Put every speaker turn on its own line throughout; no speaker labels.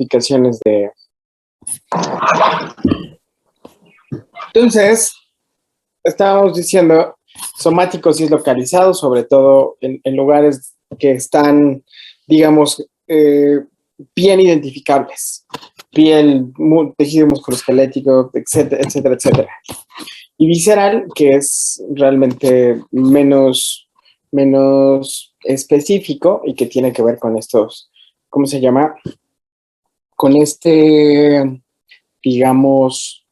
clasificaciones de... Entonces, estábamos diciendo somáticos y localizados, sobre todo en lugares que están, digamos, bien identificables. Piel, tejido musculoesquelético, etcétera, etcétera, etcétera. Y visceral, que es realmente menos específico y que tiene que ver con estos, ¿cómo se llama? Con digamos,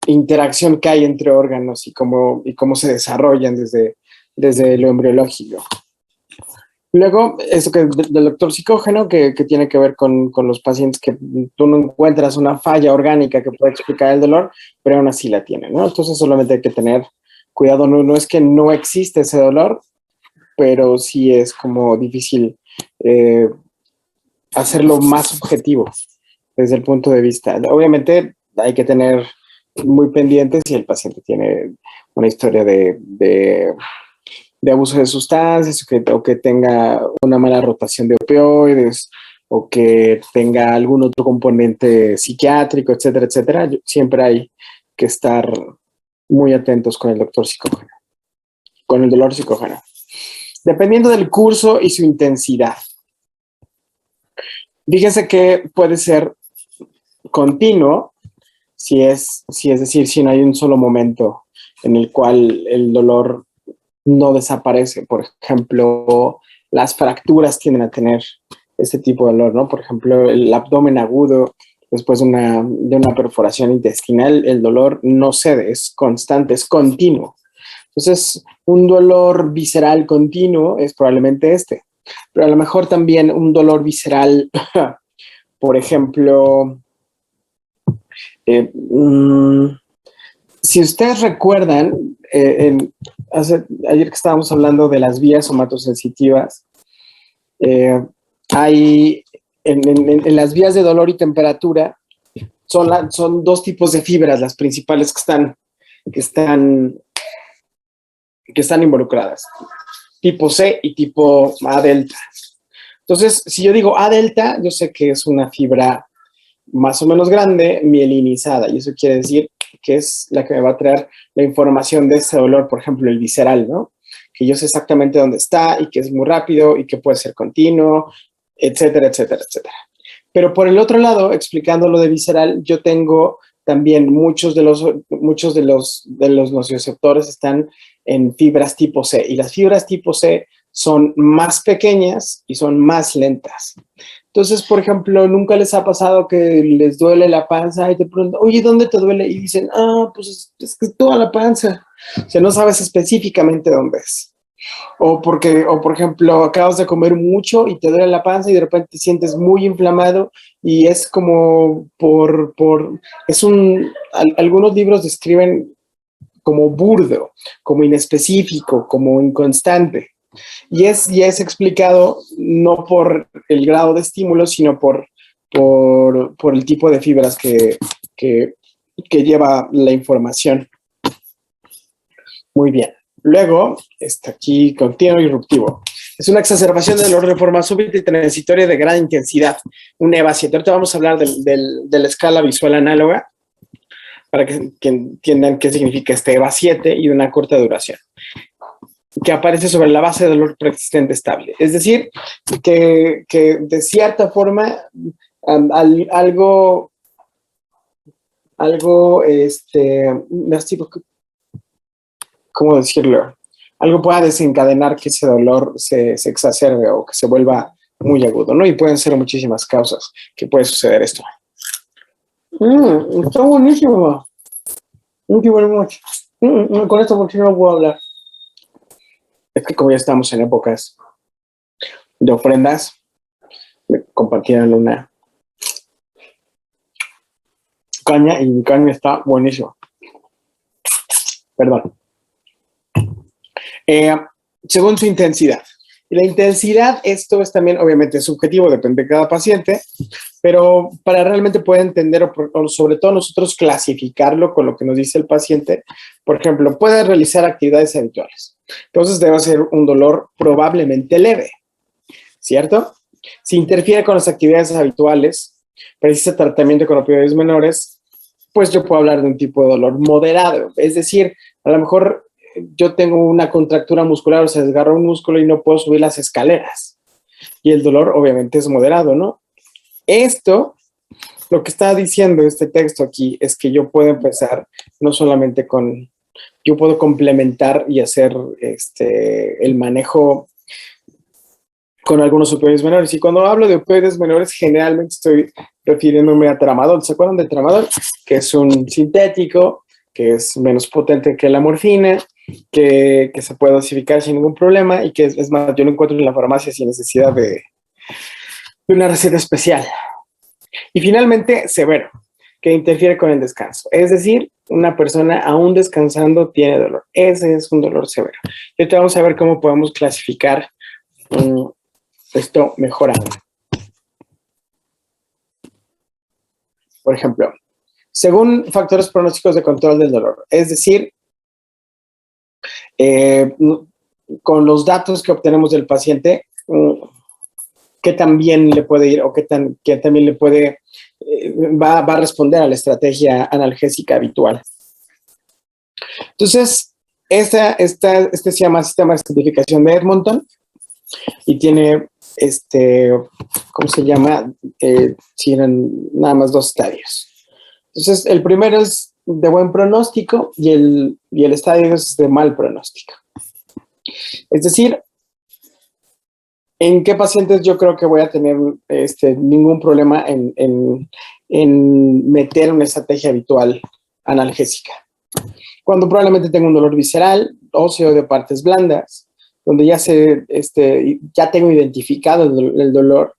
interacción que hay entre órganos y cómo se desarrollan desde lo embriológico. Luego, eso que del doctor psicógeno, que tiene que ver con los pacientes que tú no encuentras una falla orgánica que pueda explicar el dolor, pero aún así la tienen, ¿no? Entonces solamente hay que tener cuidado, no es que no existe ese dolor, pero sí es como difícil hacerlo más objetivo desde el punto de vista. Obviamente hay que tener muy pendientes si el paciente tiene una historia de abuso de sustancias o que tenga una mala rotación de opioides o que tenga algún otro componente psiquiátrico, etcétera, etcétera. Siempre hay que estar muy atentos con el doctor psicógeno, con el dolor psicógeno. Dependiendo del curso y su intensidad. Fíjense que puede ser continuo, es decir, si no hay un solo momento en el cual el dolor no desaparece. Por ejemplo, las fracturas tienden a tener este tipo de dolor, ¿no? Por ejemplo, el abdomen agudo después de una perforación intestinal, el dolor no cede, es constante, es continuo. Entonces, un dolor visceral continuo es probablemente este. Pero a lo mejor también un dolor visceral, por ejemplo, si ustedes recuerdan, ayer que estábamos hablando de las vías somatosensitivas, hay en las vías de dolor y temperatura, son dos tipos de fibras las principales que están involucradas, tipo C y tipo A delta. Entonces, si yo digo A delta, yo sé que es una fibra más o menos grande, mielinizada, y eso quiere decir que es la que me va a traer la información de ese dolor, por ejemplo, el visceral, ¿no? Que yo sé exactamente dónde está y que es muy rápido y que puede ser continuo, etcétera, etcétera, etcétera. Pero por el otro lado, explicando lo de visceral, yo tengo también muchos de los nocioceptores están en fibras tipo C, y las fibras tipo C son más pequeñas y son más lentas. Entonces, por ejemplo, ¿nunca les ha pasado que les duele la panza y te preguntan, oye, ¿dónde te duele? Y dicen, pues es que toda la panza. O sea, no sabes específicamente dónde es. O por ejemplo, acabas de comer mucho y te duele la panza y de repente te sientes muy inflamado y es como algunos libros describen como burdo, como inespecífico, como inconstante. Y es explicado no por el grado de estímulo, sino por el tipo de fibras que lleva la información. Muy bien. Luego, está aquí continuo irruptivo. Es una exacerbación del dolor de forma súbita y transitoria de gran intensidad. Un EVA 7. Ahorita vamos a hablar de la escala visual análoga para que entiendan qué significa este EVA 7 y una corta duración, que aparece sobre la base de dolor preexistente estable. Es decir, que de cierta forma algo ¿cómo decirlo? Algo pueda desencadenar que ese dolor se exacerbe o que se vuelva muy agudo, ¿no? Y pueden ser muchísimas causas que puede suceder esto. Está buenísimo. Thank you very much. Con esto porque no puedo hablar. Es que como ya estamos en épocas de ofrendas, me compartieron una caña y mi caña está buenísimo. Perdón. Según su intensidad. Y la intensidad, esto es también obviamente subjetivo, depende de cada paciente, pero para realmente poder entender o sobre todo nosotros clasificarlo con lo que nos dice el paciente, por ejemplo, puede realizar actividades habituales. Entonces debe ser un dolor probablemente leve, ¿cierto? Si interfiere con las actividades habituales, precisa tratamiento con opioides menores, pues yo puedo hablar de un tipo de dolor moderado. Es decir, a lo mejor yo tengo una contractura muscular o se desgarra un músculo y no puedo subir las escaleras. Y el dolor obviamente es moderado, ¿no? Esto, lo que está diciendo este texto aquí es que yo puedo empezar no solamente con, yo puedo complementar y hacer el manejo con algunos opioides menores. Y cuando hablo de opioides menores, generalmente estoy refiriéndome a tramadol. ¿Se acuerdan de tramadol? Que es un sintético, que es menos potente que la morfina, que se puede dosificar sin ningún problema y que es más, yo lo encuentro en la farmacia sin necesidad de una receta especial. Y finalmente, severo, que interfiere con el descanso. Es decir, una persona aún descansando tiene dolor. Ese es un dolor severo. Y ahorita vamos a ver cómo podemos clasificar esto mejorando. Por ejemplo, según factores pronósticos de control del dolor, es decir, con los datos que obtenemos del paciente, qué tan bien le puede ir o qué también le puede, va a responder a la estrategia analgésica habitual. Entonces, este se llama Sistema de Estratificación de Edmonton y tiene, ¿cómo se llama? Tienen nada más 2 estadios. Entonces, el primero es de buen pronóstico y el estadio es de mal pronóstico. Es decir, ¿en qué pacientes yo creo que voy a tener ningún problema en meter una estrategia habitual analgésica? Cuando probablemente tengo un dolor visceral, óseo de partes blandas, donde ya tengo identificado el dolor.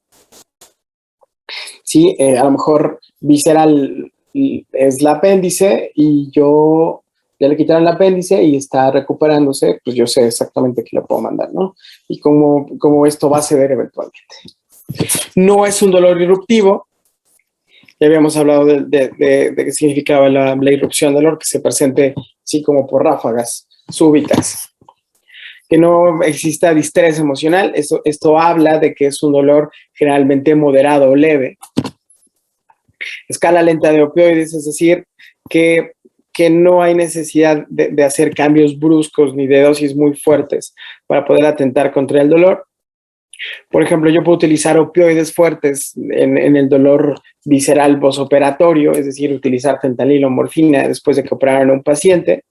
Sí, a lo mejor visceral es el apéndice y yo ya le quitaron el apéndice y está recuperándose, pues yo sé exactamente qué le puedo mandar, ¿no? Y cómo esto va a ceder eventualmente. No es un dolor irruptivo. Ya habíamos hablado de qué significaba la irrupción del dolor, que se presente así como por ráfagas súbitas. Que no exista distrés emocional. Esto habla de que es un dolor generalmente moderado o leve. Escala lenta de opioides, es decir, que no hay necesidad de hacer cambios bruscos ni de dosis muy fuertes para poder atentar contra el dolor. Por ejemplo, yo puedo utilizar opioides fuertes en el dolor visceral posoperatorio, es decir, utilizar fentanilo o morfina después de que operaron a un paciente,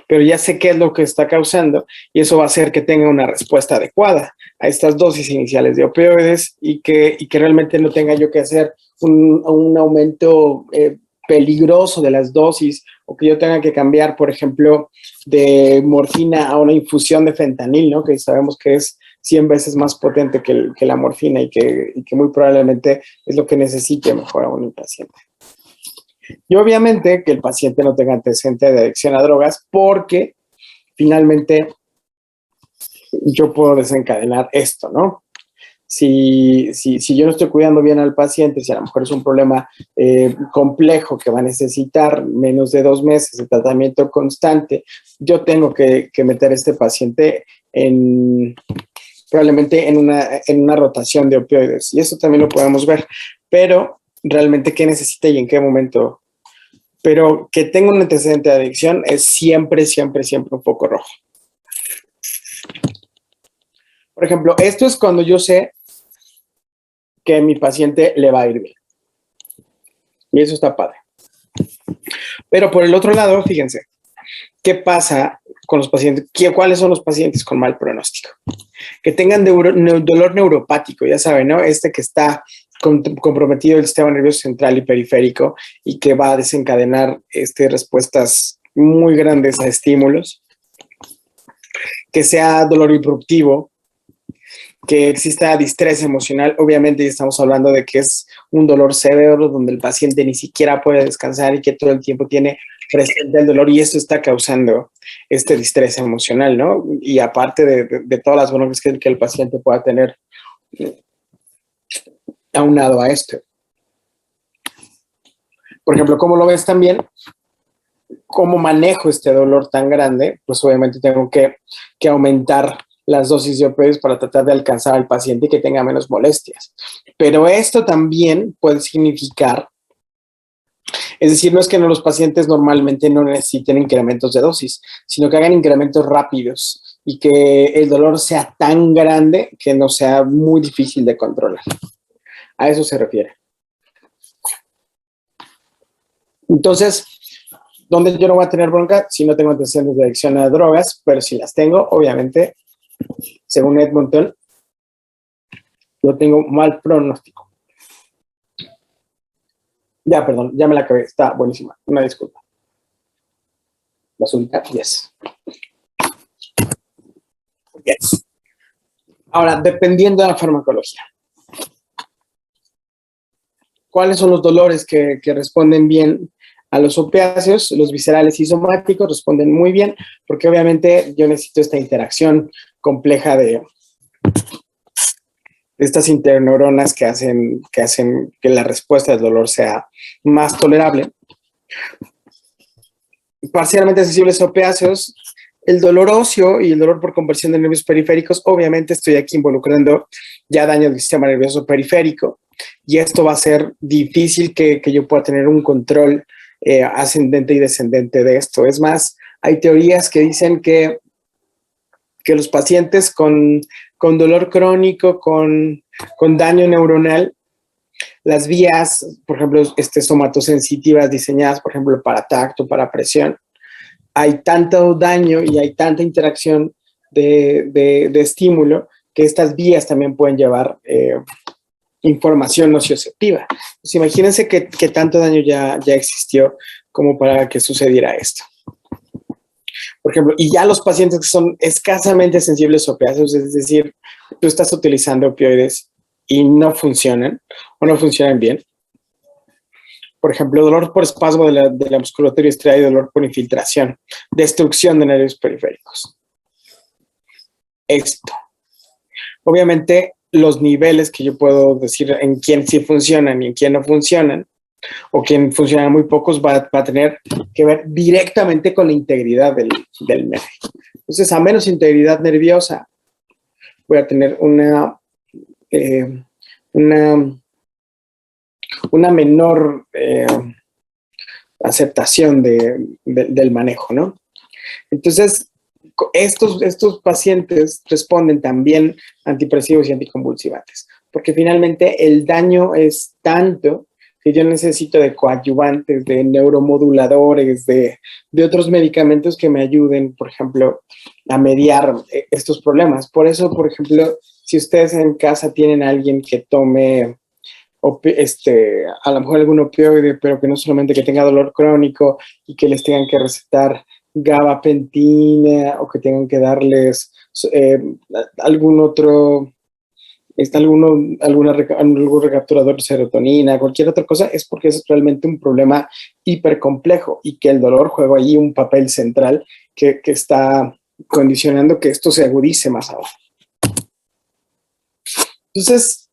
pero ya sé qué es lo que está causando y eso va a hacer que tenga una respuesta adecuada a estas dosis iniciales de opioides y que realmente no tenga yo que hacer un aumento peligroso de las dosis o que yo tenga que cambiar, por ejemplo, de morfina a una infusión de fentanil, ¿no? Que sabemos que es 100 veces más potente que la morfina y que muy probablemente es lo que necesite mejor a un paciente. Y obviamente que el paciente no tenga antecedente de adicción a drogas porque finalmente yo puedo desencadenar esto, ¿no? Si yo no estoy cuidando bien al paciente, si a lo mejor es un problema complejo que va a necesitar menos de 2 meses de tratamiento constante, yo tengo que meter a este paciente probablemente en una rotación de opioides. Y eso también lo podemos ver. Pero realmente qué necesita y en qué momento. Pero que tenga un antecedente de adicción es siempre, siempre, siempre un foco rojo. Por ejemplo, esto es cuando yo sé que a mi paciente le va a ir bien. Y eso está padre. Pero por el otro lado, fíjense, ¿qué pasa con los pacientes? ¿Cuáles son los pacientes con mal pronóstico? Que tengan dolor neuropático, ya saben, ¿no? Que está comprometido el sistema nervioso central y periférico y que va a desencadenar respuestas muy grandes a estímulos. Que sea dolor irruptivo, que exista distrés emocional. Obviamente estamos hablando de que es un dolor severo donde el paciente ni siquiera puede descansar y que todo el tiempo tiene presente el dolor y esto está causando este distrés emocional, ¿no? Y aparte de todas las broncas que el paciente pueda tener aunado a esto. Por ejemplo, ¿cómo lo ves también? ¿Cómo manejo este dolor tan grande? Pues obviamente tengo que aumentar las dosis de opioides para tratar de alcanzar al paciente y que tenga menos molestias. Pero esto también puede significar, es decir, no es que los pacientes normalmente no necesiten incrementos de dosis, sino que hagan incrementos rápidos y que el dolor sea tan grande que no sea muy difícil de controlar. A eso se refiere. Entonces, ¿dónde yo no voy a tener bronca? Si no tengo antecedentes de adicción a drogas, pero si las tengo, obviamente, según Edmonton, yo tengo mal pronóstico. Ya, perdón, ya me la acabé. Está buenísima. Una disculpa. La azulita, yes. Yes. Ahora, dependiendo de la farmacología. ¿Cuáles son los dolores que responden bien a los opiáceos? Los viscerales y somáticos responden muy bien, porque obviamente yo necesito esta interacción compleja de estas interneuronas que hacen que la respuesta del dolor sea más tolerable. Parcialmente sensibles a opiáceos, el dolor óseo y el dolor por conversión de nervios periféricos, obviamente estoy aquí involucrando ya daño del sistema nervioso periférico, y esto va a ser difícil que yo pueda tener un control ascendente y descendente de esto. Es más, hay teorías que dicen que los pacientes con dolor crónico, con daño neuronal, las vías, por ejemplo, somatosensitivas diseñadas, por ejemplo, para tacto, para presión, hay tanto daño y hay tanta interacción de estímulo que estas vías también pueden llevar información nocioceptiva. Pues imagínense que tanto daño ya existió como para que sucediera esto. Por ejemplo, y ya los pacientes que son escasamente sensibles a opiáceos, es decir, tú estás utilizando opioides y no funcionan o no funcionan bien. Por ejemplo, dolor por espasmo de la musculatura estriada y dolor por infiltración, destrucción de nervios periféricos. Esto. Obviamente, los niveles que yo puedo decir en quién sí funcionan y en quién no funcionan, o quien funcionan muy pocos, va a tener que ver directamente con la integridad del nervio. Entonces, a menos integridad nerviosa, voy a tener una menor aceptación del manejo, ¿no? Entonces, estos pacientes responden también antidepresivos y anticonvulsivantes, porque finalmente el daño es tanto que yo necesito de coadyuvantes, de neuromoduladores, de otros medicamentos que me ayuden, por ejemplo, a mediar estos problemas. Por eso, por ejemplo, si ustedes en casa tienen a alguien que tome a lo mejor algún opioide, pero que no solamente que tenga dolor crónico y que les tengan que recetar gabapentina o que tengan que darles algún otro, algún recapturador de serotonina, cualquier otra cosa, es porque es realmente un problema hipercomplejo y que el dolor juega ahí un papel central que está condicionando que esto se agudice más ahora. Entonces,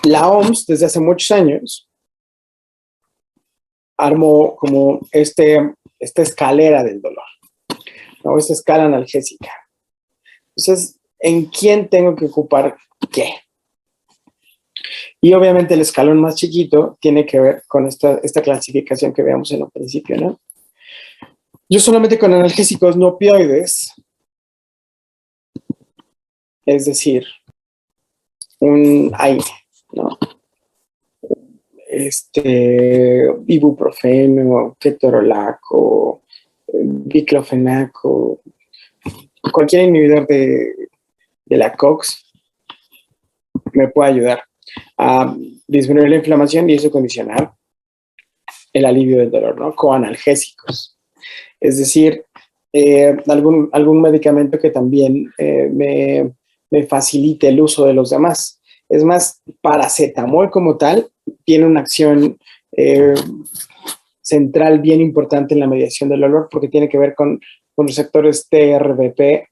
la OMS desde hace muchos años armó como esta escalera del dolor, ¿no? Esta escala analgésica. Entonces, ¿en quién tengo que ocupar qué? Y obviamente el escalón más chiquito tiene que ver con esta clasificación que veamos en el principio, ¿no? Yo solamente con analgésicos no opioides, es decir, un AINE, ¿no? Ibuprofeno, ketorolaco, diclofenaco, cualquier inhibidor de la COX me puede ayudar a disminuir la inflamación y eso condicionar el alivio del dolor, ¿no? Coanalgésicos. Es decir, algún medicamento que también me facilite el uso de los demás. Es más, paracetamol como tal tiene una acción central bien importante en la mediación del dolor porque tiene que ver con receptores TRBP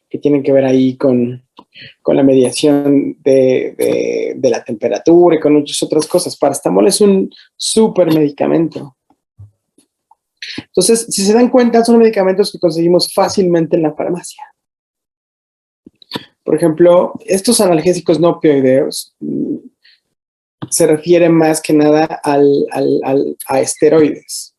que tienen que ver ahí con la mediación de la temperatura y con muchas otras cosas. Paracetamol es un súper medicamento. Entonces, si se dan cuenta, son medicamentos que conseguimos fácilmente en la farmacia. Por ejemplo, estos analgésicos no opioideos se refieren más que nada a esteroides,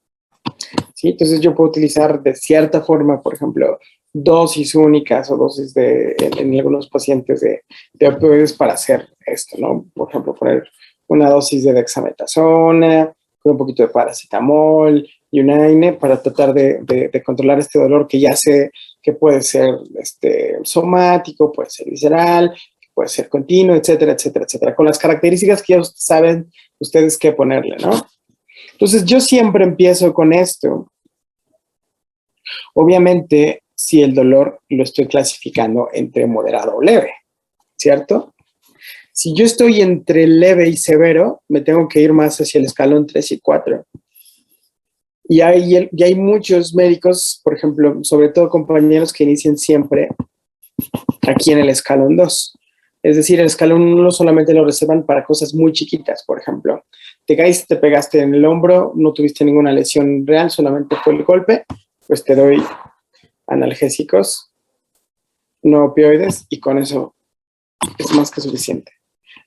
¿sí? Entonces yo puedo utilizar de cierta forma, por ejemplo, dosis únicas o dosis en algunos pacientes de opioides para hacer esto, ¿no? Por ejemplo, poner una dosis de dexametasona con un poquito de paracetamol y un AINE para tratar de controlar este dolor que ya sé que puede ser somático, puede ser visceral, puede ser continuo, etcétera, etcétera, etcétera, con las características que ya saben ustedes qué ponerle, ¿no? Entonces, yo siempre empiezo con esto. Obviamente, si el dolor lo estoy clasificando entre moderado o leve, ¿cierto? Si yo estoy entre leve y severo, me tengo que ir más hacia el escalón 3 y 4. Y hay muchos médicos, por ejemplo, sobre todo compañeros que inician siempre aquí en el escalón 2. Es decir, el escalón 1 solamente lo reservan para cosas muy chiquitas, por ejemplo. Te caíste, te pegaste en el hombro, no tuviste ninguna lesión real, solamente fue el golpe, pues te doy analgésicos, no opioides, y con eso es más que suficiente.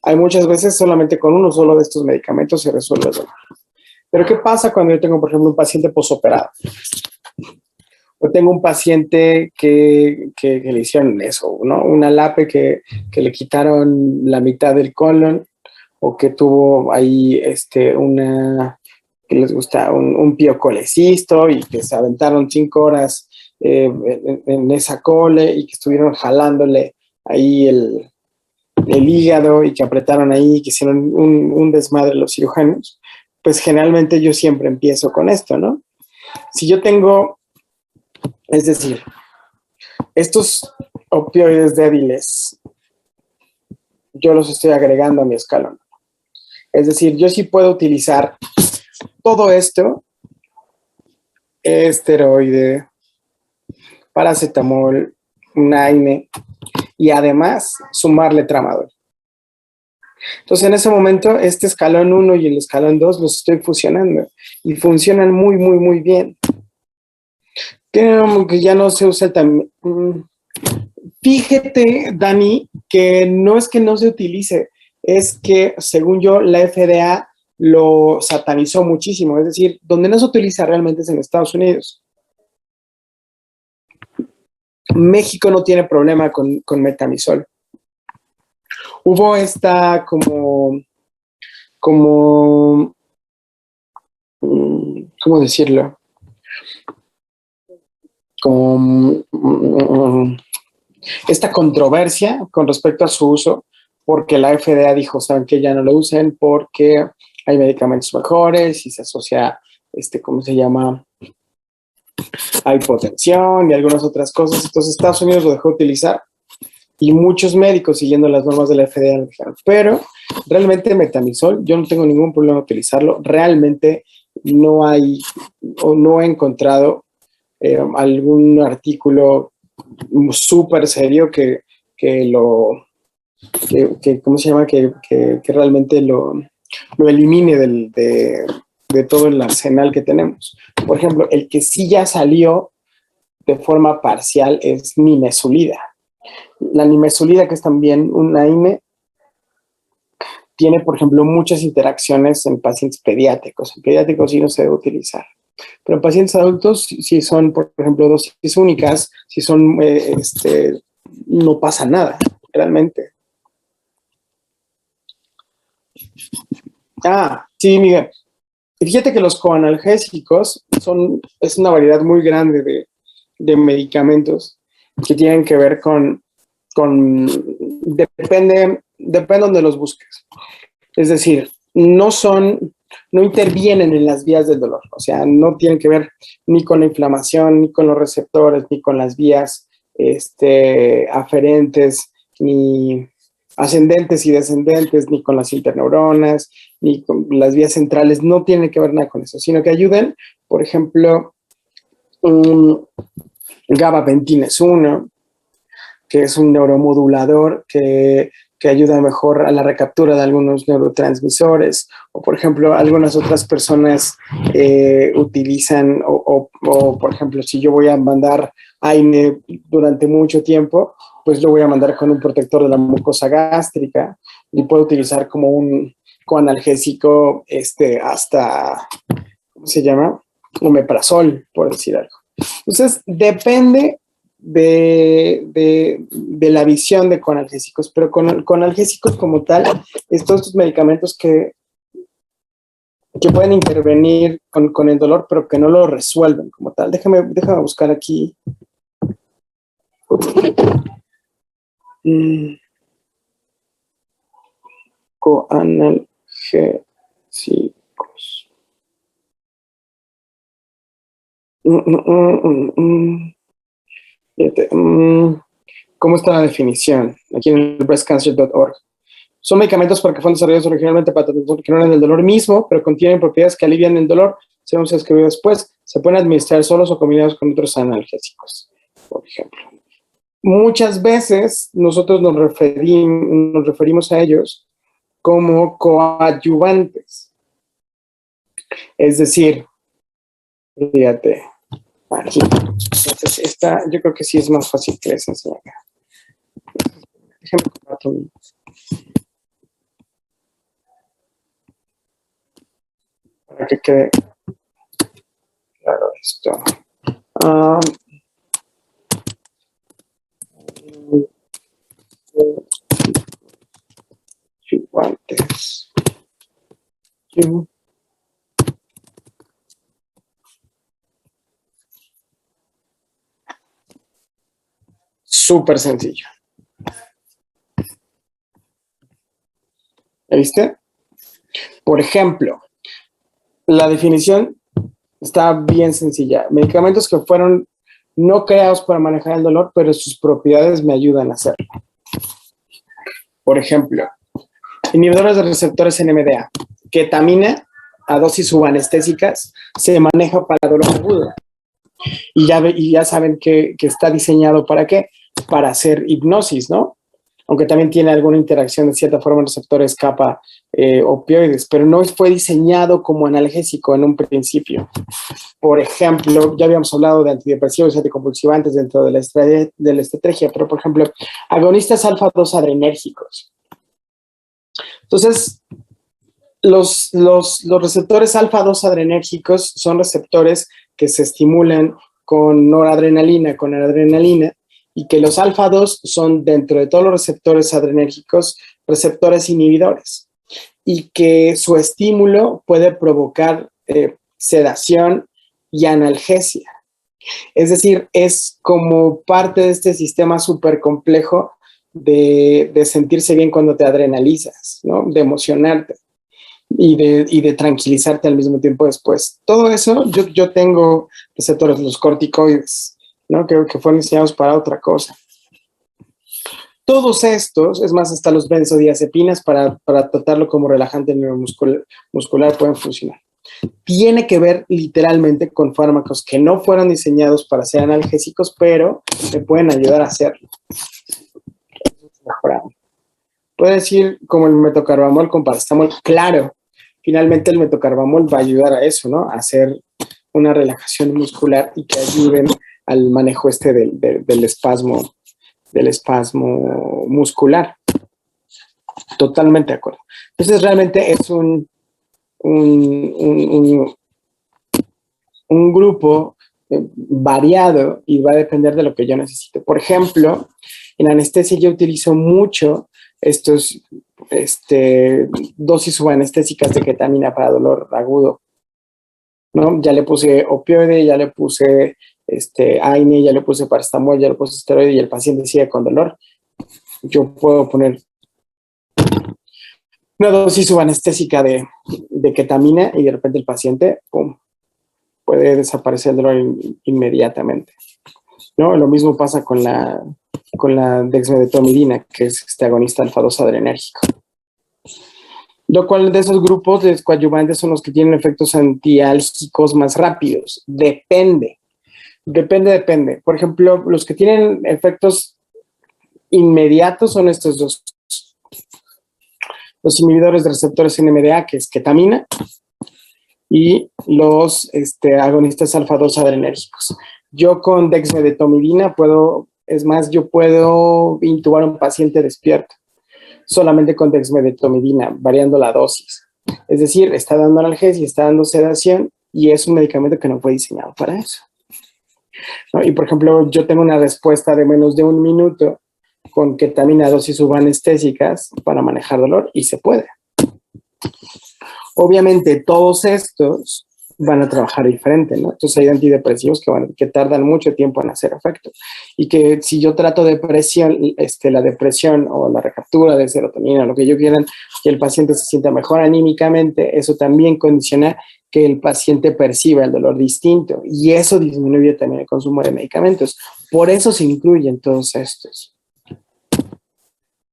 Hay muchas veces solamente con uno solo de estos medicamentos se resuelve el dolor. Pero ¿qué pasa cuando yo tengo, por ejemplo, un paciente posoperado? O tengo un paciente que le hicieron eso, ¿no? Una LAPE que le quitaron la mitad del colon, o que tuvo ahí que les gusta, un piocolecisto y que se aventaron 5 horas en esa cole y que estuvieron jalándole ahí el hígado y que apretaron ahí, que hicieron un desmadre los cirujanos. Pues generalmente yo siempre empiezo con esto, ¿no? Si yo tengo, es decir, estos opioides débiles, yo los estoy agregando a mi escalón. Es decir, yo sí puedo utilizar todo esto, esteroide, paracetamol, un AINE, y además sumarle tramadol. Entonces, en ese momento, este escalón 1 y el escalón 2 los estoy fusionando y funcionan muy, muy, muy bien. Que ya no se usa también. Fíjate, Dani, que no es que no se utilice, es que, según yo, la FDA lo satanizó muchísimo. Es decir, donde no se utiliza realmente es en Estados Unidos. México no tiene problema con metamizol. Hubo esta ¿cómo decirlo? Esta controversia con respecto a su uso, porque la FDA dijo, saben que ya no lo usen porque hay medicamentos mejores y se asocia, ¿cómo se llama? A hipotensión y algunas otras cosas. Entonces Estados Unidos lo dejó de utilizar y muchos médicos, siguiendo las normas de la FDA, lo dijeron. Pero realmente metamizol, yo no tengo ningún problema en utilizarlo. Realmente no hay o no he encontrado algún artículo súper serio ¿cómo se llama? Que realmente lo elimine de todo el arsenal que tenemos. Por ejemplo, el que sí ya salió de forma parcial es nimesulida. La nimesulida, que es también un AINE, tiene, por ejemplo, muchas interacciones en pacientes pediátricos. En pediátricos sí no se debe utilizar. Pero en pacientes adultos, si son, por ejemplo, dosis únicas, si son, no pasa nada, realmente. Sí, Miguel. Fíjate que los coanalgésicos es una variedad muy grande de medicamentos que tienen que ver depende donde los busques. Es decir, no intervienen en las vías del dolor, o sea, no tienen que ver ni con la inflamación, ni con los receptores, ni con las vías aferentes, ni ascendentes y descendentes, ni con las interneuronas, ni con las vías centrales, no tienen que ver nada con eso, sino que ayudan, por ejemplo, gabapentina es uno, que es un neuromodulador que ayuda mejor a la recaptura de algunos neurotransmisores, o por ejemplo, algunas otras personas utilizan, o por ejemplo, si yo voy a mandar AINE durante mucho tiempo, pues lo voy a mandar con un protector de la mucosa gástrica y puedo utilizar como un coanalgésico hasta, ¿cómo se llama? Omeprazol, por decir algo. Entonces, depende de la visión de coanalgésicos, pero con analgésicos como tal, estos medicamentos que pueden intervenir con el dolor, pero que no lo resuelven como tal. Déjame buscar aquí. Coanalgésicos. ¿Cómo está la definición? Aquí en el breastcancer.org. Son medicamentos para que fueron desarrollados originalmente para tratar el dolor mismo, pero contienen propiedades que alivian el dolor, según se escribió después. Se pueden administrar solos o combinados con otros analgésicos, por ejemplo. Muchas veces nosotros nos referimos a ellos como coadyuvantes. Es decir, fíjate, aquí. Entonces, esta yo creo que sí es más fácil que les enseñe acá. Déjenme compartir. Para que quede claro esto. Guantes. Súper sencillo. ¿Viste? Por ejemplo, la definición está bien sencilla. Medicamentos que fueron no creados para manejar el dolor, pero sus propiedades me ayudan a hacerlo. Por ejemplo, inhibidores de receptores NMDA. Ketamina a dosis subanestésicas se maneja para dolor agudo. Y ya saben que está diseñado ¿para qué? Para hacer hipnosis, ¿no? Aunque también tiene alguna interacción de cierta forma en receptores kappa opioides, pero no fue diseñado como analgésico en un principio. Por ejemplo, ya habíamos hablado de antidepresivos y anticonvulsivantes dentro de la estrategia, pero por ejemplo, agonistas alfa-2 adrenérgicos. Entonces, los receptores alfa-2 adrenérgicos son receptores que se estimulan con noradrenalina, con adrenalina, y que los alfa-2 son, dentro de todos los receptores adrenérgicos, receptores inhibidores, y que su estímulo puede provocar sedación y analgesia. Es decir, es como parte de este sistema súper complejo de sentirse bien cuando te adrenalizas, ¿no? De emocionarte y de tranquilizarte al mismo tiempo después. Todo eso, yo tengo receptores, los corticoides, ¿no? Que fueron diseñados para otra cosa. Todos estos, es más, hasta los benzodiazepinas para tratarlo como relajante neuromuscular pueden funcionar. Tiene que ver literalmente con fármacos que no fueron diseñados para ser analgésicos, pero me pueden ayudar a hacerlo. Puede decir como el metocarbamol con paracetamol, claro, finalmente el metocarbamol va a ayudar a eso, ¿no? A hacer una relajación muscular y que ayuden al manejo del espasmo muscular. Totalmente de acuerdo. Entonces realmente es un grupo variado y va a depender de lo que yo necesite. Por ejemplo, en anestesia yo utilizo mucho estos dosis subanestésicas de ketamina para dolor agudo, ¿no? Ya le puse opioide, ya le puse AINE, ya le puse paracetamol, ya le puse esteroide y el paciente sigue con dolor. Yo puedo poner una dosis subanestésica de ketamina y de repente el paciente, ¡pum!, puede desaparecer el dolor inmediatamente, ¿no? Lo mismo pasa con la dexmedetomidina, que es este agonista alfa-2 adrenérgico. Lo cual de esos grupos de coadyuvantes son los que tienen efectos antiálgicos más rápidos. Depende. Por ejemplo, los que tienen efectos inmediatos son estos dos. Los inhibidores de receptores NMDA, que es ketamina, y los agonistas alfa-2 adrenérgicos. Yo con dexmedetomidina puedo Es más, yo puedo intubar a un paciente despierto solamente con dexmedetomidina, variando la dosis. Es decir, está dando analgesia, está dando sedación y es un medicamento que no fue diseñado para eso, ¿no? Y por ejemplo, yo tengo una respuesta de menos de 1 minuto con ketamina, dosis subanestésicas para manejar dolor y se puede. Obviamente, todos estos van a trabajar diferente, ¿no? Entonces hay antidepresivos que tardan mucho tiempo en hacer efecto. Y que si yo trato depresión, la depresión o la recaptura de serotonina, lo que yo quieran, que el paciente se sienta mejor anímicamente, eso también condiciona que el paciente perciba el dolor distinto. Y eso disminuye también el consumo de medicamentos. Por eso se incluyen todos estos.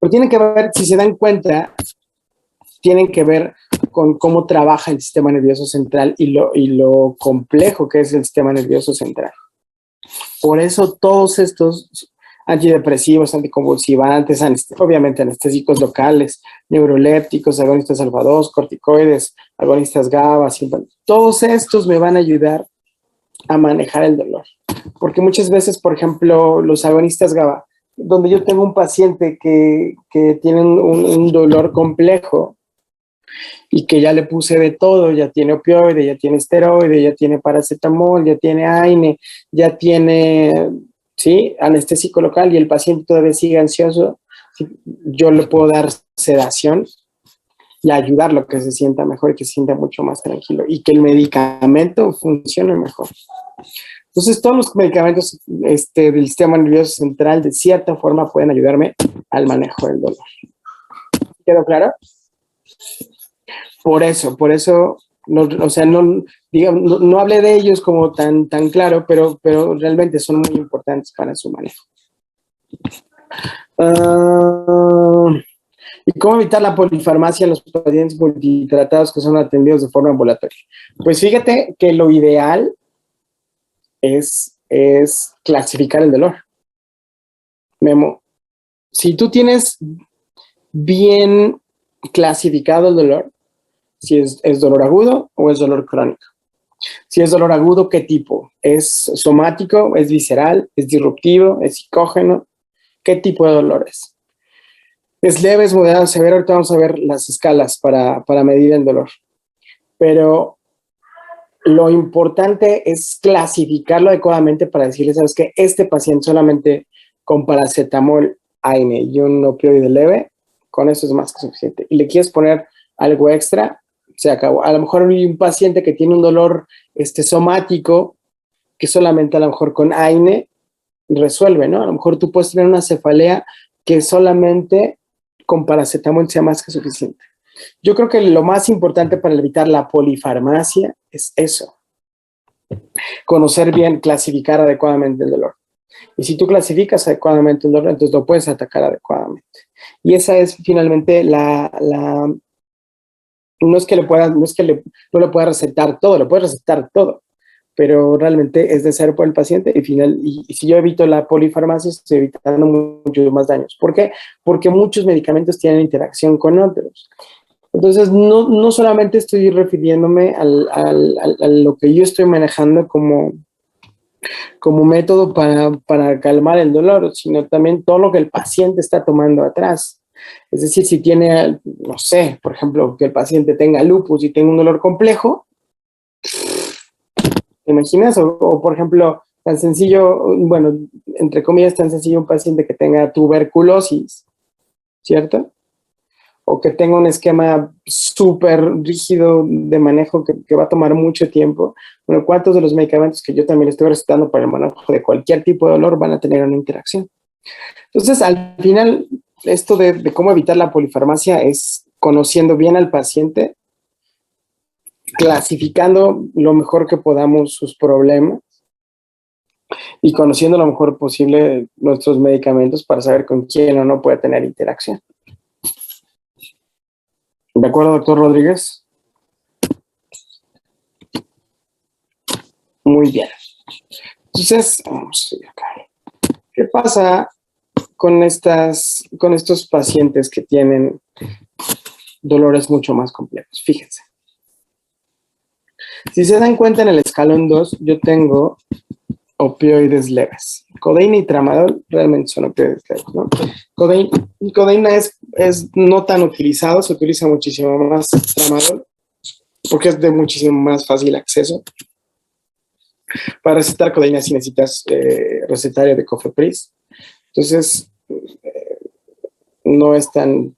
Pero tienen que ver, si se dan cuenta, tienen que ver con cómo trabaja el sistema nervioso central y lo complejo que es el sistema nervioso central. Por eso todos estos antidepresivos, anticonvulsivantes, obviamente anestésicos locales, neurolépticos, agonistas alfa-2, corticoides, agonistas GABA, todos estos me van a ayudar a manejar el dolor. Porque muchas veces, por ejemplo, los agonistas GABA, donde yo tengo un paciente que tiene un dolor complejo, y que ya le puse de todo, ya tiene opioide, ya tiene esteroide, ya tiene paracetamol, ya tiene AINE, ya tiene, ¿sí?, anestésico local y el paciente todavía sigue ansioso, yo le puedo dar sedación y ayudarlo a que se sienta mejor y que se sienta mucho más tranquilo y que el medicamento funcione mejor. Entonces, todos los medicamentos del sistema nervioso central de cierta forma pueden ayudarme al manejo del dolor. ¿Quedó claro? Por eso, no hablé de ellos como tan claro, pero realmente son muy importantes para su manejo. ¿Y cómo evitar la polifarmacia en los pacientes multitratados que son atendidos de forma ambulatoria? Pues fíjate que lo ideal es clasificar el dolor. Memo, si tú tienes bien clasificado el dolor, si es dolor agudo o es dolor crónico. Si es dolor agudo, ¿qué tipo? ¿Es somático? ¿Es visceral? ¿Es disruptivo? ¿Es psicógeno? ¿Qué tipo de dolor es? ¿Es leve? ¿Es moderado? ¿Severo? Ahorita vamos a ver las escalas para medir el dolor. Pero lo importante es clasificarlo adecuadamente para decirle, ¿sabes qué? Este paciente solamente con paracetamol, AINE y un opioide leve, con eso es más que suficiente. Y le quieres poner algo extra, se acabó. A lo mejor hay un paciente que tiene un dolor somático que solamente a lo mejor con AINE resuelve, ¿no? A lo mejor tú puedes tener una cefalea que solamente con paracetamol sea más que suficiente. Yo creo que lo más importante para evitar la polifarmacia es eso. Conocer bien, clasificar adecuadamente el dolor. Y si tú clasificas adecuadamente el dolor, entonces lo puedes atacar adecuadamente. Y esa es finalmente no es que no le pueda recetar todo, le puedes recetar todo, pero realmente es necesario por el paciente y si yo evito la polifarmacia, estoy evitando muchos más daños. ¿Por qué? Porque muchos medicamentos tienen interacción con otros. Entonces, no solamente estoy refiriéndome a lo que yo estoy manejando como método para calmar el dolor, sino también todo lo que el paciente está tomando atrás. Es decir, si tiene, no sé, por ejemplo, que el paciente tenga lupus y tenga un dolor complejo, ¿te imaginas? O por ejemplo, tan sencillo, bueno, entre comillas, tan sencillo un paciente que tenga tuberculosis, ¿cierto? O que tenga un esquema súper rígido de manejo que va a tomar mucho tiempo. Bueno, ¿cuántos de los medicamentos que yo también estoy recetando para el manejo de cualquier tipo de dolor van a tener una interacción? Entonces, al final, esto de cómo evitar la polifarmacia es conociendo bien al paciente, clasificando lo mejor que podamos sus problemas y conociendo lo mejor posible nuestros medicamentos para saber con quién o no puede tener interacción. ¿De acuerdo, doctor Rodríguez? Muy bien. Entonces, vamos a ir acá. ¿Qué pasa con estos pacientes que tienen dolores mucho más complejos? Fíjense. Si se dan cuenta en el escalón 2, yo tengo opioides leves. Codeína y tramadol realmente son opioides leves, ¿no? Codeína es no tan utilizado, se utiliza muchísimo más tramadol porque es de muchísimo más fácil acceso. Para recetar codeína sí necesitas recetario de Cofepris. Entonces, no es tan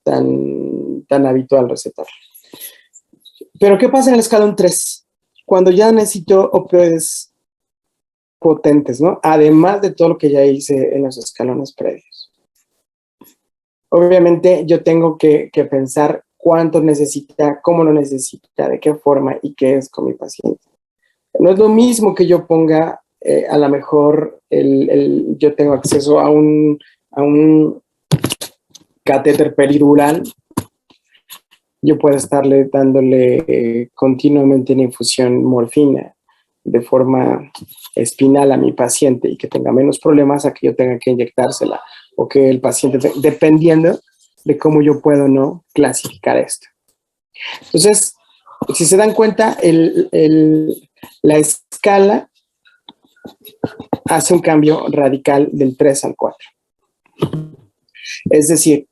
habitual recetar. Pero ¿qué pasa en el escalón 3? Cuando ya necesito opioides potentes, ¿no? Además de todo lo que ya hice en los escalones previos. Obviamente yo tengo que pensar cuánto necesita, cómo lo necesita, de qué forma y qué es con mi paciente. No es lo mismo que yo ponga, a lo mejor yo tengo acceso a un catéter peridural, yo puedo estarle dándole continuamente una infusión morfina de forma espinal a mi paciente y que tenga menos problemas a que yo tenga que inyectársela o que el paciente, dependiendo de cómo yo puedo o no clasificar esto. Entonces, si se dan cuenta, la escala hace un cambio radical del 3 al 4. Es decir,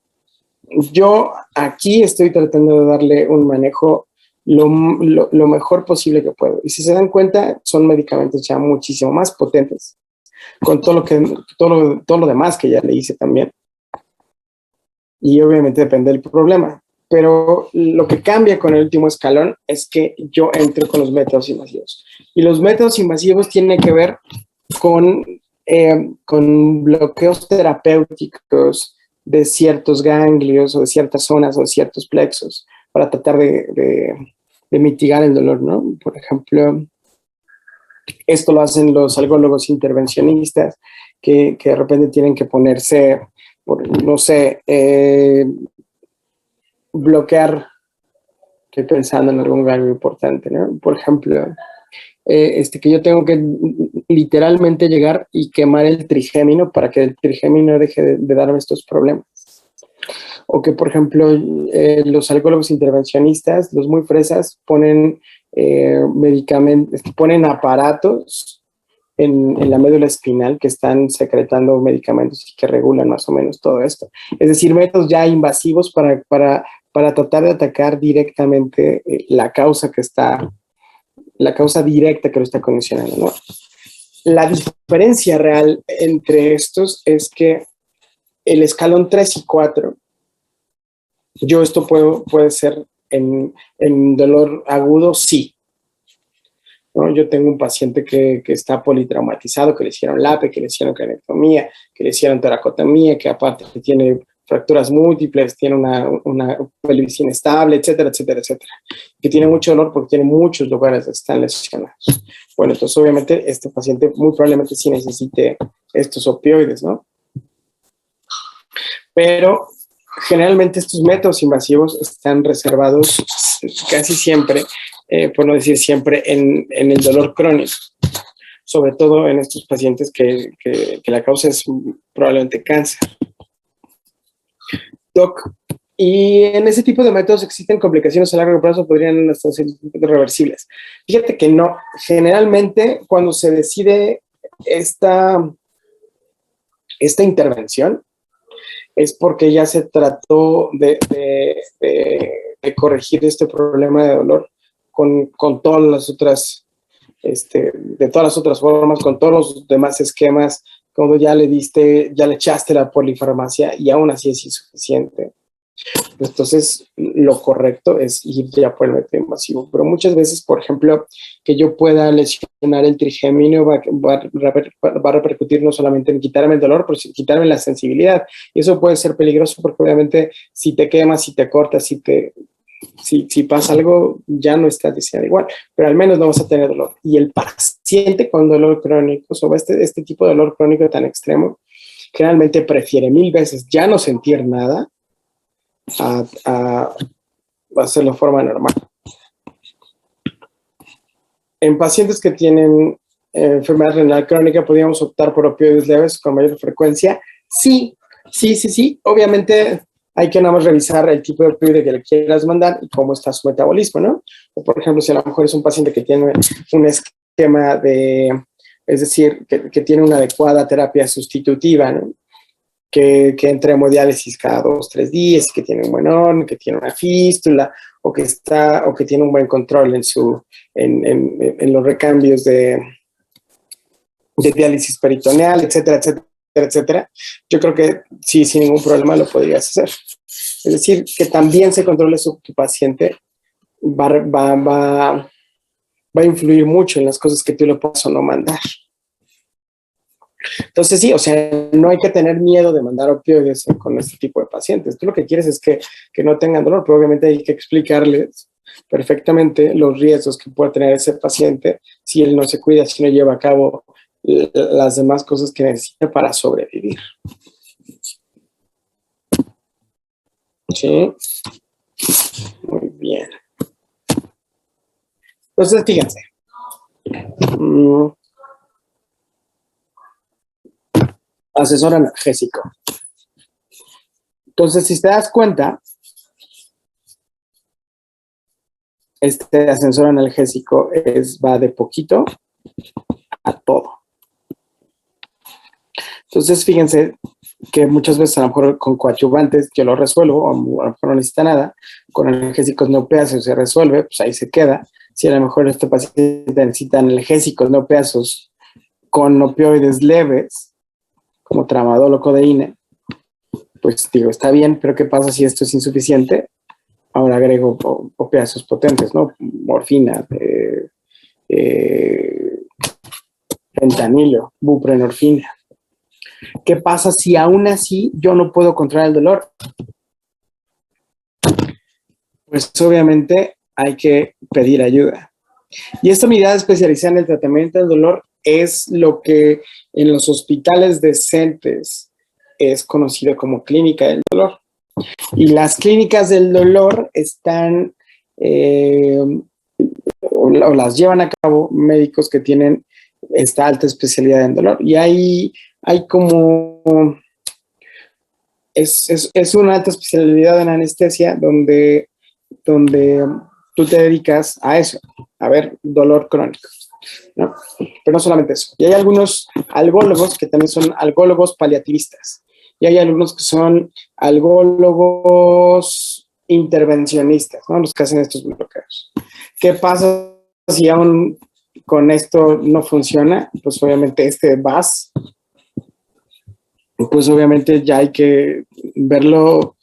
yo aquí estoy tratando de darle un manejo lo mejor posible que puedo. Y si se dan cuenta, son medicamentos ya muchísimo más potentes, con todo lo demás que ya le hice también. Y obviamente depende del problema. Pero lo que cambia con el último escalón es que yo entro con los métodos invasivos. Y los métodos invasivos tienen que ver con bloqueos terapéuticos de ciertos ganglios o de ciertas zonas o de ciertos plexos para tratar de mitigar el dolor, ¿no? Por ejemplo, esto lo hacen los algólogos intervencionistas que de repente tienen que ponerse, no sé, bloquear, estoy pensando en algún ganglio importante, ¿no? Por ejemplo, que yo tengo que literalmente llegar y quemar el trigémino para que el trigémino deje de darme estos problemas. O que, por ejemplo, los algólogos intervencionistas, los muy fresas, ponen medicamentos, ponen aparatos en la médula espinal que están secretando medicamentos y que regulan más o menos todo esto. Es decir, métodos ya invasivos para tratar de atacar directamente la causa directa que lo está condicionando, ¿no? La diferencia real entre estos es que el escalón 3 y 4, esto puede ser en dolor agudo, sí, ¿no? Yo tengo un paciente que está politraumatizado, que le hicieron LAPE, que le hicieron cranectomía, que le hicieron toracotomía, que aparte tiene fracturas múltiples, tiene una pelvis inestable, etcétera, etcétera, etcétera. Que tiene mucho dolor porque tiene muchos lugares que están lesionados. Bueno, entonces obviamente este paciente muy probablemente sí necesite estos opioides, ¿no? Pero generalmente estos métodos invasivos están reservados casi siempre, por no decir siempre, en el dolor crónico, sobre todo en estos pacientes que la causa es probablemente cáncer. Doc, y en ese tipo de métodos existen complicaciones a largo plazo, podrían hasta ser reversibles. Fíjate que no, generalmente cuando se decide esta intervención, es porque ya se trató de corregir este problema de dolor con todas las otras, de todas las otras formas, con todos los demás esquemas, cuando ya le echaste la polifarmacia y aún así es insuficiente. Entonces, lo correcto es ir ya por el método invasivo. Pero muchas veces, por ejemplo, que yo pueda lesionar el trigémino va a repercutir no solamente en quitarme el dolor, pero en quitarme la sensibilidad. Y eso puede ser peligroso porque obviamente si te quemas, si te cortas, si pasa algo, ya no estás diseñado igual, pero al menos no vas a tener dolor. Y el paciente con dolor crónico, sobre este tipo de dolor crónico tan extremo, generalmente prefiere 1000 veces ya no sentir nada a hacerlo de forma normal. En pacientes que tienen enfermedad renal crónica, podríamos optar por opioides leves con mayor frecuencia. Sí. Obviamente hay que nada más revisar el tipo de opioide que le quieras mandar y cómo está su metabolismo, ¿no? O por ejemplo, si a lo mejor es un paciente que tiene un esquema de es decir, que tiene una adecuada terapia sustitutiva, ¿no? Que entre a hemodiálisis cada 2, 3 días, que tiene un buen horno, que tiene una fístula, o que tiene un buen control en los recambios de diálisis peritoneal, etcétera, etcétera, etcétera. Yo creo que sí, sin ningún problema lo podrías hacer. Es decir, que también se controle tu paciente va a influir mucho en las cosas que tú le puedas o no mandar. Entonces sí, o sea, no hay que tener miedo de mandar opioides con este tipo de pacientes. Tú lo que quieres es que no tengan dolor, pero obviamente hay que explicarles perfectamente los riesgos que puede tener ese paciente si él no se cuida, si no lleva a cabo las demás cosas que necesita para sobrevivir. Sí, muy bien. Entonces, fíjense. Asesor analgésico. Entonces, si te das cuenta, este asesor analgésico va de poquito a todo. Entonces, fíjense que muchas veces a lo mejor con coadyuvantes yo lo resuelvo, o a lo mejor no necesita nada, con analgésicos neopeáceos se resuelve, pues ahí se queda. Si a lo mejor este paciente necesita analgésicos neopeáceos con opioides leves, como tramadol o codeína, pues digo, está bien, pero ¿qué pasa si esto es insuficiente? Ahora agrego opiáceos potentes, ¿no? Morfina, fentanilo, buprenorfina. ¿Qué pasa si aún así yo no puedo controlar el dolor? Pues obviamente hay que pedir ayuda. Y esta unidad especializada en el tratamiento del dolor es lo que en los hospitales decentes es conocido como clínica del dolor. Y las clínicas del dolor están o las llevan a cabo médicos que tienen esta alta especialidad en dolor. Y hay como... Es una alta especialidad en anestesia donde tú te dedicas a eso, a ver dolor crónico, ¿no? Pero no solamente eso. Y hay algunos algólogos que también son algólogos paliativistas. Y hay algunos que son algólogos intervencionistas, ¿no? Los que hacen estos bloqueos. ¿Qué pasa si aún con esto no funciona? Pues obviamente VAS, pues obviamente ya hay que verlo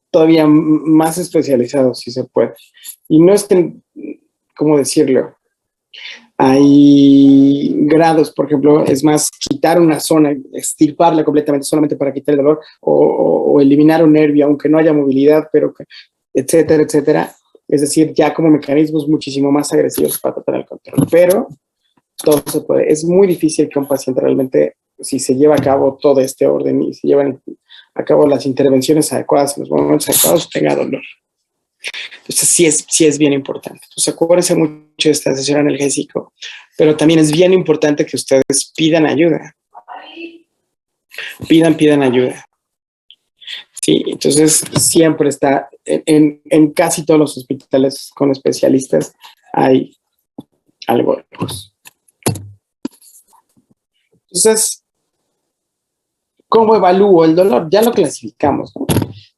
todavía más especializado, si se puede. Y no es que, ¿cómo decirlo? Hay grados, por ejemplo, es más, quitar una zona, extirparla completamente solamente para quitar el dolor, o eliminar un nervio, aunque no haya movilidad, pero etcétera, etcétera. Es decir, ya como mecanismos muchísimo más agresivos para tratar el control. Pero todo se puede. Es muy difícil que un paciente realmente, si se lleva a cabo todo este orden y se llevan a cabo las intervenciones adecuadas en los momentos adecuados, tenga dolor. Entonces sí es bien importante. Entonces acuérdense mucho de esta sesión analgésico, pero también es bien importante que ustedes pidan ayuda. Pidan ayuda. Sí, entonces siempre está, en casi todos los hospitales con especialistas hay algólogos. Entonces, ¿cómo evalúo el dolor? Ya lo clasificamos, ¿no?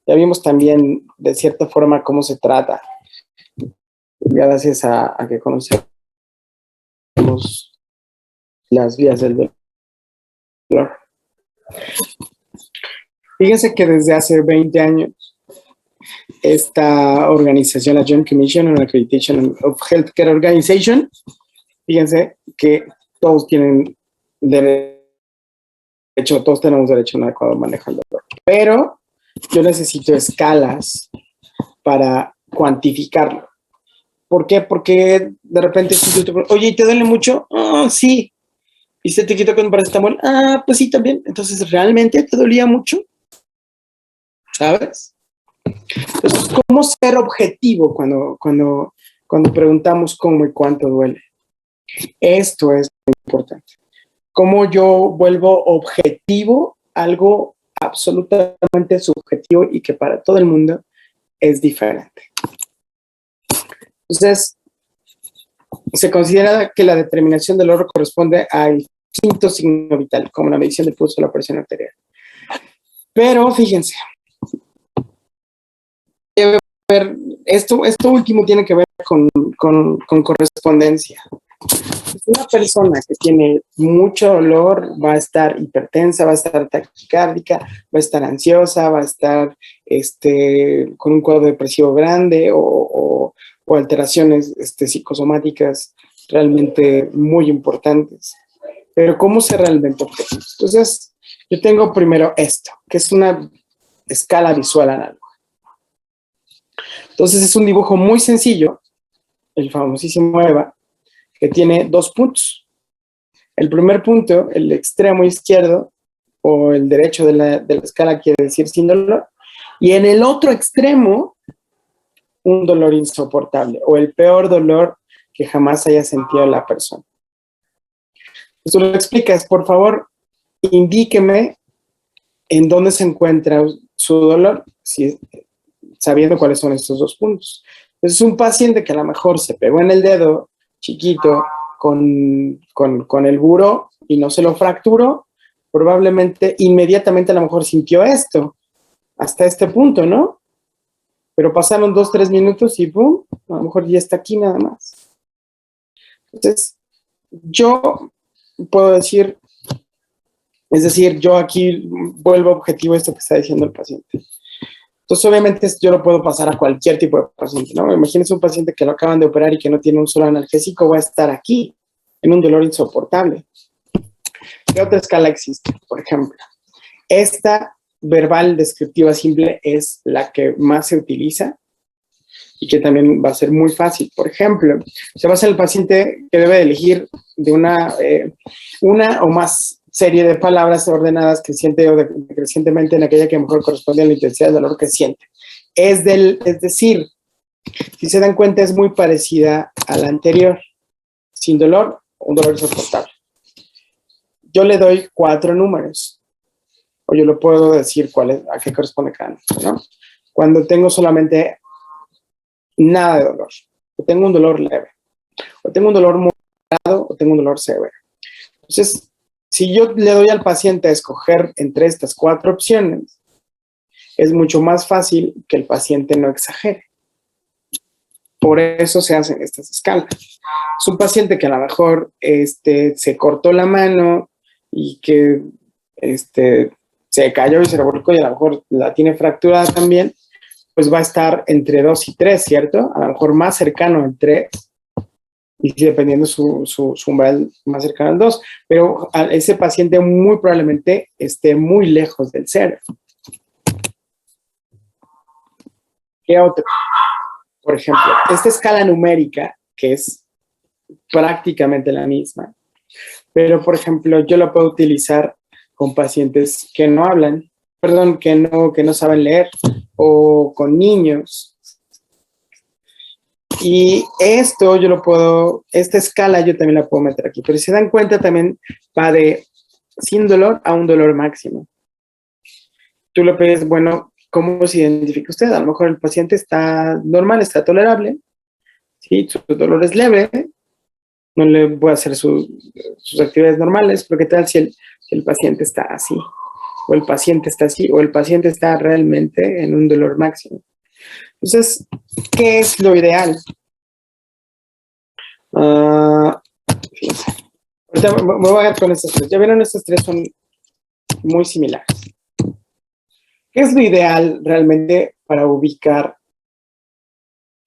Ya vimos también de cierta forma cómo se trata. Gracias a que conocemos las vías del dolor. Fíjense que desde hace 20 años esta organización, la Joint Commission on Accreditation of Healthcare Organization, fíjense que todos tienen derecho, todos tenemos derecho a un adecuado manejo del dolor. Pero yo necesito escalas para cuantificarlo. ¿Por qué? Porque de repente si tú te preguntas, oye, ¿te duele mucho? Sí. ¿Y se te quitó con paracetamol? Pues sí, también. Entonces, ¿realmente te dolía mucho? ¿Sabes? Entonces, ¿cómo ser objetivo cuando preguntamos cómo y cuánto duele? Esto es muy importante. ¿Cómo yo vuelvo objetivo algo absolutamente subjetivo y que para todo el mundo es diferente? Entonces, se considera que la determinación del dolor corresponde al quinto signo vital, como la medición del pulso o la presión arterial. Pero fíjense, esto último tiene que ver con correspondencia. Una persona que tiene mucho dolor va a estar hipertensa, va a estar taquicárdica, va a estar ansiosa, va a estar con un cuadro depresivo grande o alteraciones psicosomáticas realmente muy importantes. Pero ¿cómo se realmente objetiva? Entonces, yo tengo primero esto, que es una escala visual análoga. Entonces, es un dibujo muy sencillo, el famosísimo EVA, que tiene 2 puntos. El primer punto, el extremo izquierdo, o el derecho de la escala, quiere decir sin dolor, y en el otro extremo, un dolor insoportable, o el peor dolor que jamás haya sentido la persona. Pues tú lo explicas, por favor, indíqueme en dónde se encuentra su dolor, sabiendo cuáles son estos 2 puntos. Entonces, un paciente que a lo mejor se pegó en el dedo chiquito con el buró y no se lo fracturó, probablemente inmediatamente a lo mejor sintió esto, hasta este punto, ¿no? Pero pasaron 2, 3 minutos y ¡pum! A lo mejor ya está aquí nada más. Entonces, yo puedo decir, es decir, yo aquí vuelvo objetivo esto que está diciendo el paciente. Entonces, obviamente, yo lo puedo pasar a cualquier tipo de paciente, ¿no? Imagínense un paciente que lo acaban de operar y que no tiene un solo analgésico, va a estar aquí, en un dolor insoportable. ¿Qué otra escala existe? Por ejemplo, esta verbal descriptiva simple es la que más se utiliza y que también va a ser muy fácil. Por ejemplo, se basa en el paciente que debe elegir de una o más serie de palabras ordenadas crecientemente en aquella que mejor corresponde a la intensidad del dolor que siente. Es decir, si se dan cuenta, es muy parecida a la anterior. Sin dolor, un dolor insoportable. Yo le doy 4 números, o yo lo puedo decir a qué corresponde cada número, ¿no? Cuando tengo solamente nada de dolor, o tengo un dolor leve, o tengo un dolor moderado, o tengo un dolor severo. Entonces, si yo le doy al paciente a escoger entre estas 4 opciones, es mucho más fácil que el paciente no exagere. Por eso se hacen estas escalas. Es un paciente que a lo mejor se cortó la mano y que se cayó y se revolcó y a lo mejor la tiene fracturada también, pues va a estar entre 2 y 3, ¿cierto? A lo mejor más cercano al 3 y dependiendo su umbral más cercano al 2, pero ese paciente muy probablemente esté muy lejos del 0. ¿Qué otro? Por ejemplo, esta escala numérica, que es prácticamente la misma, pero por ejemplo, yo la puedo utilizar con pacientes que no hablan, que no saben leer, o con niños. Y esto esta escala yo también la puedo meter aquí, pero si se dan cuenta también va de sin dolor a un dolor máximo. Tú le pides, bueno, ¿cómo se identifica usted? A lo mejor el paciente está normal, está tolerable, ¿sí? Su dolor es leve, no le puede hacer sus actividades normales, pero ¿qué tal si el paciente está así? O el paciente está así, o el paciente está realmente en un dolor máximo. Entonces, ¿qué es lo ideal? Fíjense. Ahorita me voy a ver con estas 3. Ya vieron, estas 3 son muy similares. ¿Qué es lo ideal realmente para ubicar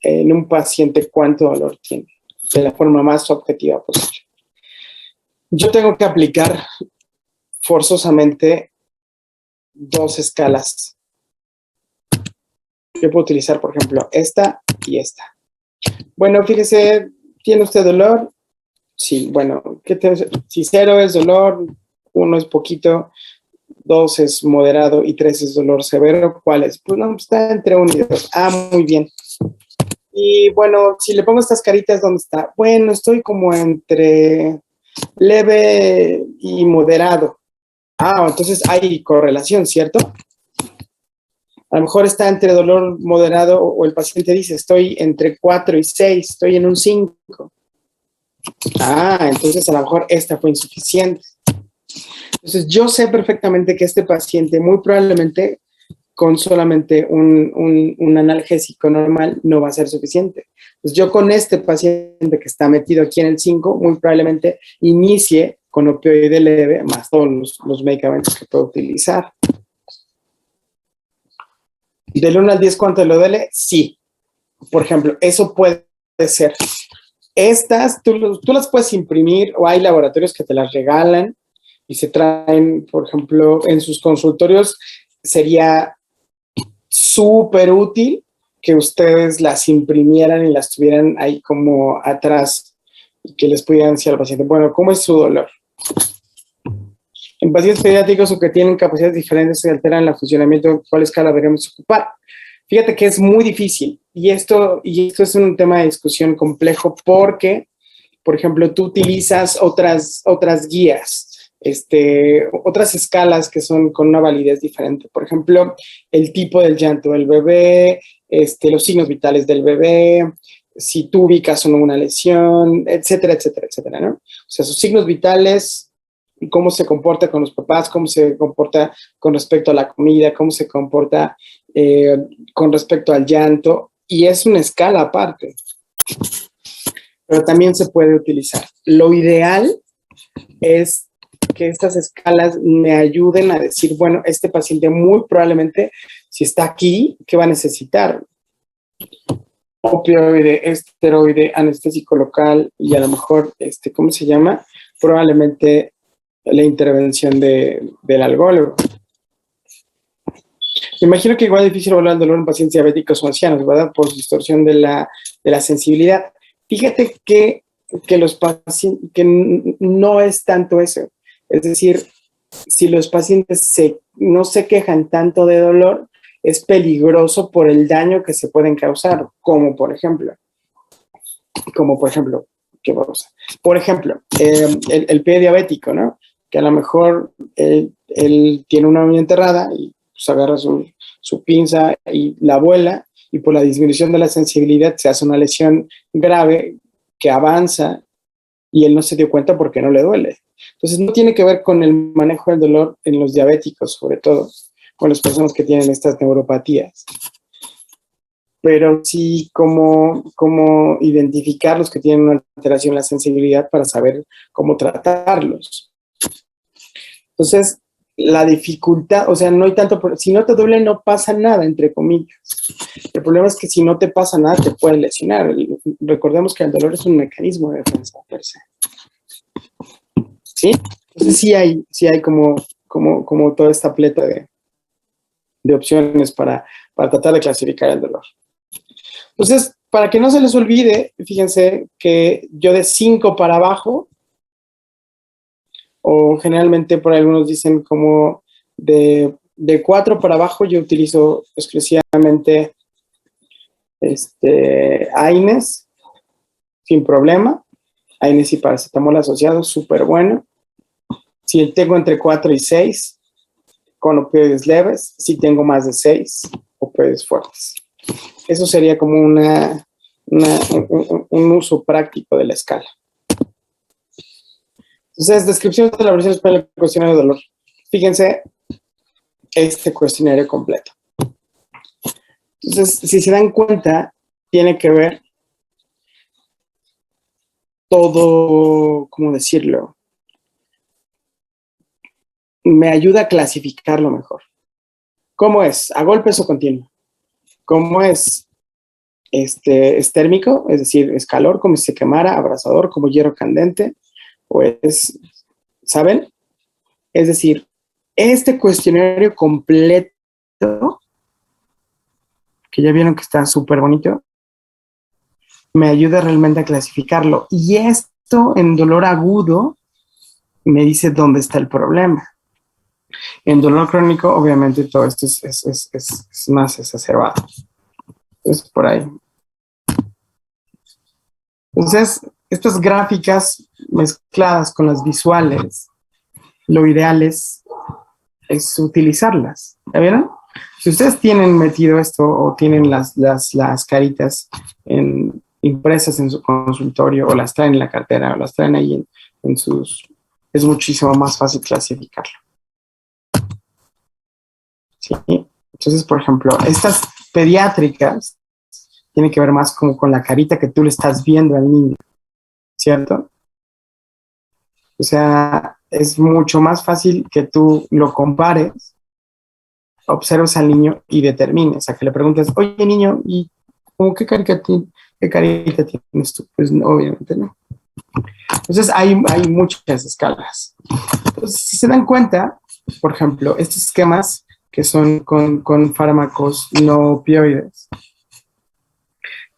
en un paciente cuánto dolor tiene? De la forma más objetiva posible. Yo tengo que aplicar forzosamente 2 escalas. Yo puedo utilizar, por ejemplo, esta y esta. Bueno, fíjese, ¿tiene usted dolor? Sí, bueno, si 0 es dolor, 1 es poquito, 2 es moderado y 3 es dolor severo, ¿cuál es? Pues no, está entre 1 y 2. Ah, muy bien. Y bueno, si le pongo estas caritas, ¿dónde está? Bueno, estoy como entre leve y moderado. Ah, entonces hay correlación, ¿cierto? A lo mejor está entre dolor moderado o el paciente dice, estoy entre 4 y 6, estoy en un 5. Entonces a lo mejor esta fue insuficiente. Entonces yo sé perfectamente que este paciente muy probablemente con solamente un analgésico normal no va a ser suficiente. Pues yo con este paciente que está metido aquí en el 5, muy probablemente inicie con opioide leve más todos los medicamentos que puedo utilizar. Del 1 al 10, ¿cuánto le duele? Sí. Por ejemplo, eso puede ser. Estas, tú las puedes imprimir o hay laboratorios que te las regalan y se traen, por ejemplo, en sus consultorios. Sería súper útil que ustedes las imprimieran y las tuvieran ahí como atrás y que les pudieran decir al paciente, bueno, ¿cómo es su dolor? En pacientes pediátricos o que tienen capacidades diferentes se alteran el funcionamiento, ¿cuál escala deberíamos ocupar? Fíjate que es muy difícil y esto es un tema de discusión complejo porque, por ejemplo, tú utilizas otras guías, otras escalas que son con una validez diferente. Por ejemplo, el tipo del llanto del bebé, los signos vitales del bebé, si tú ubicas o no una lesión, etcétera, etcétera, etcétera, ¿no? O sea, sus signos vitales, cómo se comporta con los papás, cómo se comporta con respecto a la comida, cómo se comporta con respecto al llanto, y es una escala aparte, pero también se puede utilizar. Lo ideal es que estas escalas me ayuden a decir, bueno, este paciente muy probablemente, si está aquí, ¿qué va a necesitar? Opioide, esteroide, anestésico local y a lo mejor, ¿cómo se llama? Probablemente la intervención del algólogo. Me imagino que igual es difícil hablar del dolor en pacientes diabéticos o ancianos, ¿verdad? Por distorsión de la sensibilidad. Fíjate que los pacientes, que no es tanto eso. Es decir, si los pacientes no se quejan tanto de dolor, es peligroso por el daño que se pueden causar, como por ejemplo, ¿qué vamos a? Por ejemplo, el pie diabético, ¿no? Que a lo mejor él tiene una uña enterrada y pues agarra su pinza y la vuela, y por la disminución de la sensibilidad se hace una lesión grave que avanza y él no se dio cuenta porque no le duele. Entonces no tiene que ver con el manejo del dolor en los diabéticos, sobre todo, con las personas que tienen estas neuropatías. Pero sí cómo identificar los que tienen una alteración en la sensibilidad para saber cómo tratarlos. Entonces, la dificultad, o sea, no hay tanto, si no te duele no pasa nada, entre comillas. El problema es que si no te pasa nada te puede lesionar. Recordemos que el dolor es un mecanismo de defensa per se. ¿Sí? Entonces sí hay como toda esta pleta de opciones para tratar de clasificar el dolor. Entonces, para que no se les olvide, fíjense que yo de 5 para abajo, o generalmente por algunos dicen como de 4 para abajo, yo utilizo exclusivamente AINES sin problema. AINES y paracetamol asociados, súper bueno. Si tengo entre 4 y 6, con opioides leves. Si tengo más de 6, opioides fuertes. Eso sería como un uso práctico de la escala. Entonces, descripción de la versión española del cuestionario de dolor. Fíjense este cuestionario completo. Entonces, si se dan cuenta, tiene que ver todo, ¿cómo decirlo? Me ayuda a clasificarlo mejor. ¿Cómo es? ¿A golpes o continuo? ¿Cómo es? ¿Es térmico? Es decir, ¿es calor como si se quemara? ¿Abrasador como hierro candente? ¿O es, saben? Es decir, este cuestionario completo, que ya vieron que está súper bonito, me ayuda realmente a clasificarlo. Y esto en dolor agudo me dice dónde está el problema. En dolor crónico, obviamente, todo esto es más exacerbado. Entonces, por ahí. Entonces, estas gráficas mezcladas con las visuales, lo ideal es utilizarlas. ¿Ya vieron? Si ustedes tienen metido esto o tienen las caritas en impresas en su consultorio o las traen en la cartera o las traen ahí en sus... Es muchísimo más fácil clasificarlo. ¿Sí? Entonces, por ejemplo, estas pediátricas tienen que ver más como con la carita que tú le estás viendo al niño, ¿cierto? O sea, es mucho más fácil que tú lo compares, observes al niño y determines, a que le preguntes, oye niño, ¿y cómo qué carita tienes tú? Pues no, obviamente no. Entonces hay muchas escalas. Entonces, si se dan cuenta, por ejemplo, estos esquemas que son con fármacos no opioides,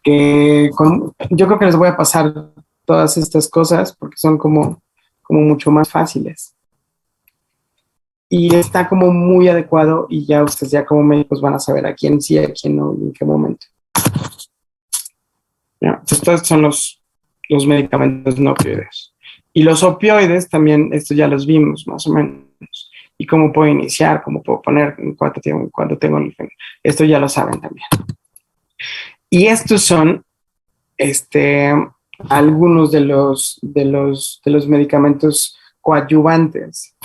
yo creo que les voy a pasar todas estas cosas porque son como mucho más fáciles. Y está como muy adecuado y ya ustedes ya como médicos van a saber a quién sí, a quién no y en qué momento. ¿Ya? Estos son los medicamentos no opioides. Y los opioides también, estos ya los vimos más o menos. Y cómo puedo iniciar, cómo puedo poner, cuánto tengo el... Esto ya lo saben también. Y estos son algunos de los medicamentos coadyuvantes,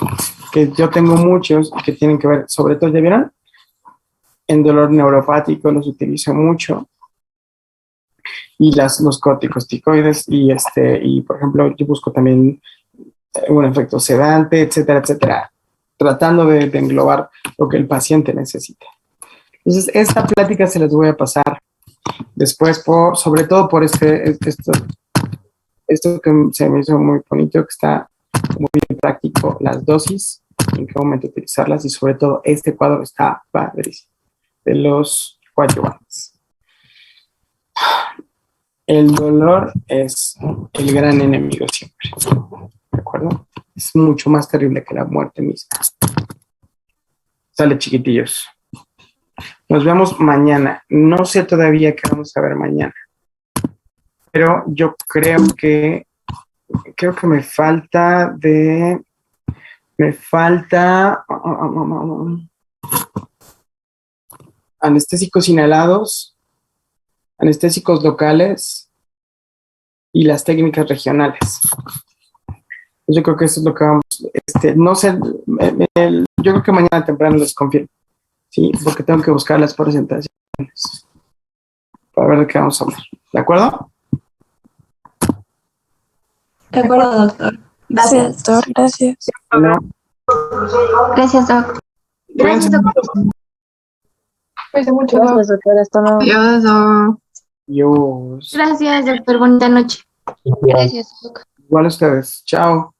que yo tengo muchos y que tienen que ver, sobre todo, ¿ya vieron? En dolor neuropático los utilizo mucho. Y los corticosteroides y por ejemplo, yo busco también un efecto sedante, etcétera, etcétera, tratando de englobar lo que el paciente necesita. Entonces, esta plática se las voy a pasar después, sobre todo por esto que se me hizo muy bonito, que está muy bien práctico, las dosis, en qué momento utilizarlas, y sobre todo este cuadro está padrísimo, de los coadyuvantes. El dolor es el gran enemigo siempre, ¿de acuerdo? Es mucho más terrible que la muerte misma. Sale, chiquitillos. Nos vemos mañana. No sé todavía qué vamos a ver mañana, pero yo creo que me falta anestésicos inhalados, anestésicos locales y las técnicas regionales. Yo creo que eso es lo que vamos, no sé, yo creo que mañana temprano les confirmo, ¿sí? Porque tengo que buscar las presentaciones para ver de qué vamos a hablar. ¿De acuerdo?
De acuerdo, doctor. Gracias.
Sí, doctor, gracias.
No,
Gracias, doc. Gracias, doctor.
Cuídate mucho, doc.
Gracias, doctora. Hasta luego.
Adiós, doc.
Dios.
Gracias, doctor. Bonita noche. Gracias, doc.
Igual ustedes. Chao.